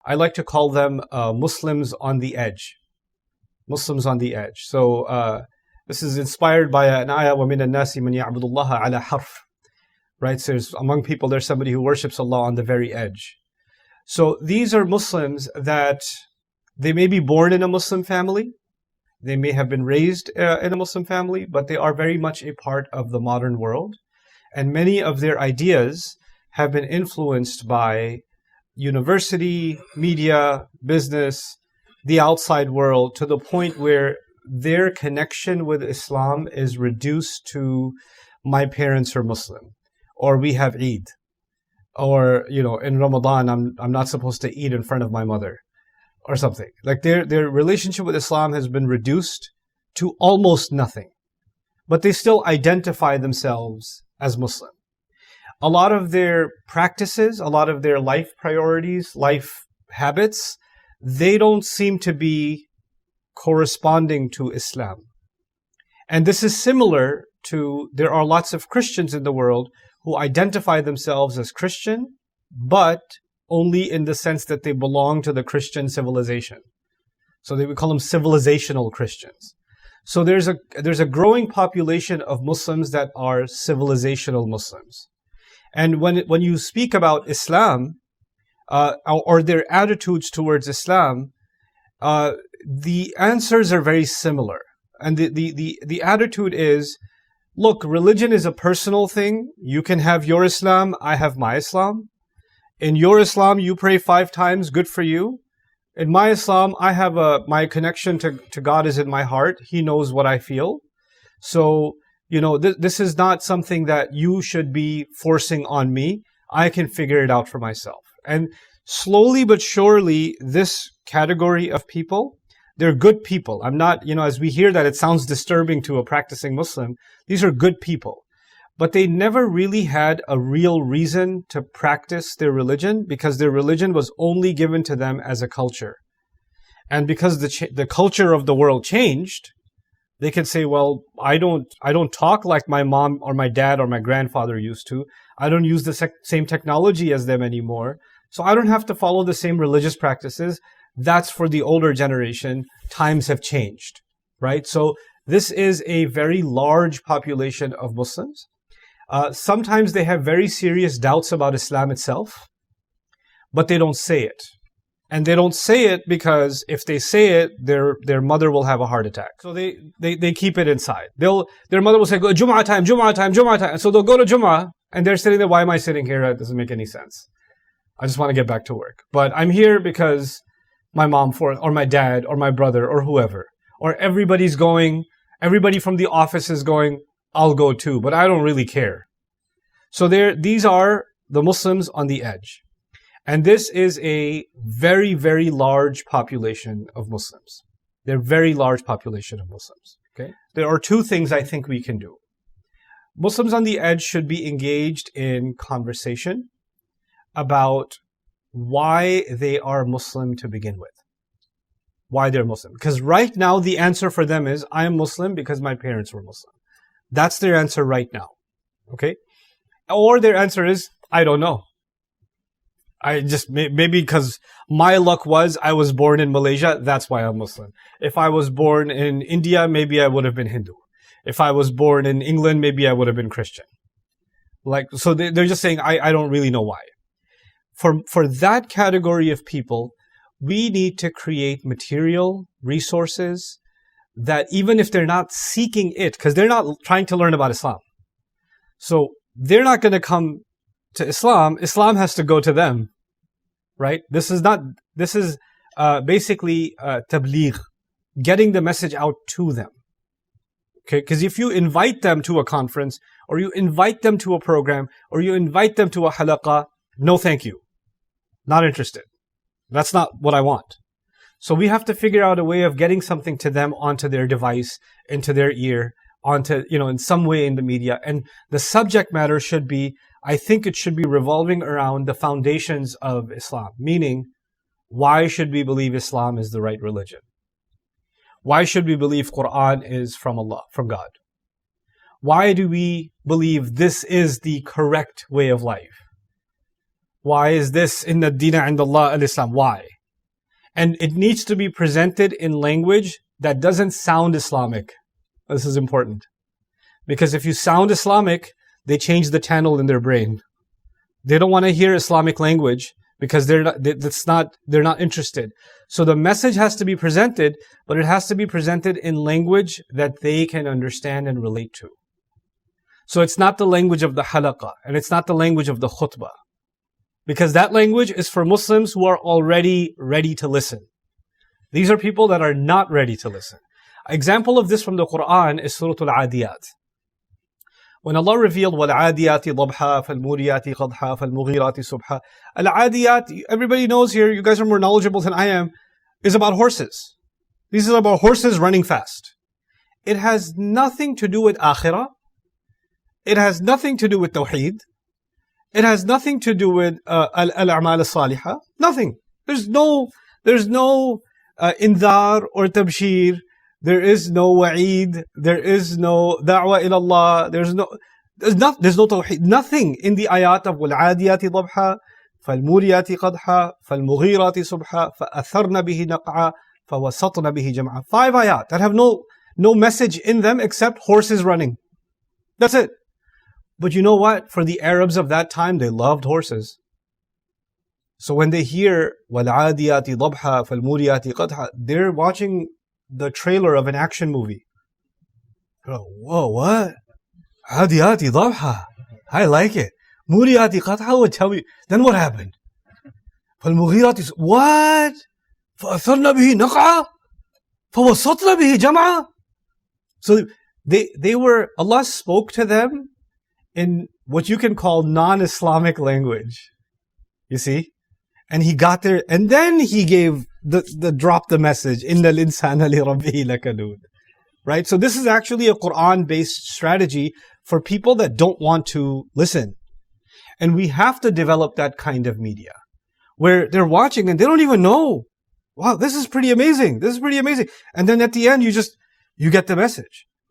I like to call them Muslims on the edge. Muslims on the edge. So this is inspired by an ayah, وَمِنَ النَّاسِ مَنْ يَعْبُدُ اللَّهَ عَلَى حَرْفٍ. Right? So among people, there's somebody who worships Allah on the very edge. So these are Muslims that they may be born in a Muslim family. They may have been raised in a Muslim family, but they are very much a part of the modern world. And many of their ideas have been influenced by university, media, business, the outside world, to the point where their connection with Islam is reduced to my parents are Muslim, or we have Eid, or in Ramadan I'm not supposed to eat in front of my mother, or something. Like their relationship with Islam has been reduced to almost nothing, but they still identify themselves as Muslim. A lot of their practices, a lot of their life priorities, life habits, they don't seem to be corresponding to Islam. And this is similar to, there are lots of Christians in the world who identify themselves as Christian, but only in the sense that they belong to the Christian civilization. So they would call them civilizational Christians. So there's a growing population of Muslims that are civilizational Muslims. And when you speak about Islam, or their attitudes towards Islam, the answers are very similar. And the attitude is, look, religion is a personal thing. You can have your Islam, I have my Islam. In your Islam, you pray 5 times, good for you. In my Islam, I have my connection to God is in my heart. He knows what I feel. So, this is not something that you should be forcing on me. I can figure it out for myself. And slowly but surely, this category of people, they're good people. I'm not, as we hear that, it sounds disturbing to a practicing Muslim. These are good people. But they never really had a real reason to practice their religion, because their religion was only given to them as a culture. And because the culture of the world changed, they can say, well, I don't talk like my mom or my dad or my grandfather used to. I don't use the same technology as them anymore. So I don't have to follow the same religious practices. That's for the older generation. Times have changed, right? So this is a very large population of Muslims. Sometimes they have very serious doubts about Islam itself, but they don't say it. And they don't say it because if they say it, their mother will have a heart attack. So they keep it inside. Their mother will say, go Jum'ah time, Jum'ah time, Jum'ah time. And so they'll go to Jum'ah and they're sitting there, why am I sitting here? It doesn't make any sense. I just want to get back to work. But I'm here because my mom or my dad or my brother or whoever, or everybody from the office is going, I'll go too, but I don't really care. So these are the Muslims on the edge. And this is a very, very large population of Muslims. They're a very large population of Muslims. Okay? There are 2 things I think we can do. Muslims on the edge should be engaged in conversation about why they are Muslim to begin with. Why they're Muslim. Because right now the answer for them is, I am Muslim because my parents were Muslim. That's their answer right now. Okay? Or their answer is, I don't know. Maybe because my luck was I was born in Malaysia, that's why I'm Muslim. If I was born in India, maybe I would have been Hindu. If I was born in England, maybe I would have been Christian. So they're just saying, I don't really know why. For that category of people, we need to create material resources that even if they're not seeking it, because they're not trying to learn about Islam. So they're not going to come to Islam. Islam has to go to them, right? This is basically tabligh, getting the message out to them. Okay, because if you invite them to a conference, or you invite them to a program, or you invite them to a halaqah, no thank you. Not interested. That's not what I want. So we have to figure out a way of getting something to them onto their device, into their ear, onto, in some way in the media. And the subject matter should be, I think it should be revolving around the foundations of Islam. Meaning, why should we believe Islam is the right religion? Why should we believe Quran is from Allah, from God? Why do we believe this is the correct way of life? Why is this inna dina and Allah al-Islam? Why? And it needs to be presented in language that doesn't sound Islamic. This is important. Because if you sound Islamic, they change the channel in their brain. They don't want to hear Islamic language because they're not interested. So the message has to be presented, but it has to be presented in language that they can understand and relate to. So it's not the language of the halaqah, and it's not the language of the khutbah. Because that language is for Muslims who are already ready to listen. These are people that are not ready to listen. An example of this from the Quran is Surah Al-Adiyat. When Allah revealed وَالْعَادِيَاتِ ضَبْحًا فَالْمُورِيَاتِ قَدْحًا فَالْمُغِيرَاتِ صُبْحًا, Al-Adiyat, everybody knows here, you guys are more knowledgeable than I am, is about horses. This is about horses running fast. It has nothing to do with akhirah. It has nothing to do with tawheed. It has nothing to do with al-a'mal al-salihah. Nothing. There's no indhar or tabshir. There is no wa'id. There is no da'wah ila Allah. There's no tawheed. Nothing in the ayat of wal-'adiyati dhabha, fal-muriyati qadha, fal-mughirati subha, fa-atharna bihi naq'a, fa-wasatna bihi jam'a. 5 ayat that have no message in them except horses running. That's it. But you know what? For the Arabs of that time, they loved horses. So when they hear وَالْعَادِيَاتِ ضَبْحًا فَالْمُورِيَاتِ قَدْحًا, they're watching the trailer of an action movie. Whoa, what? عَادِيَاتِ ضَبْحًا. I like it. مُورِيَاتِ قَدْحًا would tell me, then what happened? فَالْمُغِيرَاتِ what? فَأَثَرْنَ بِهِ نَقْعًا فَوَسَطْنَ بِهِ جَمْعًا. So they were, Allah spoke to them in what you can call non-Islamic language. You see? And he got there, and then he gave dropped the message, إِنَّ الْإِنسَانَ لِرَبِّهِ لَكَنُودٌ. Right? So this is actually a Quran-based strategy for people that don't want to listen. And we have to develop that kind of media, where they're watching and they don't even know. Wow, this is pretty amazing. This is pretty amazing. And then at the end, you get the message.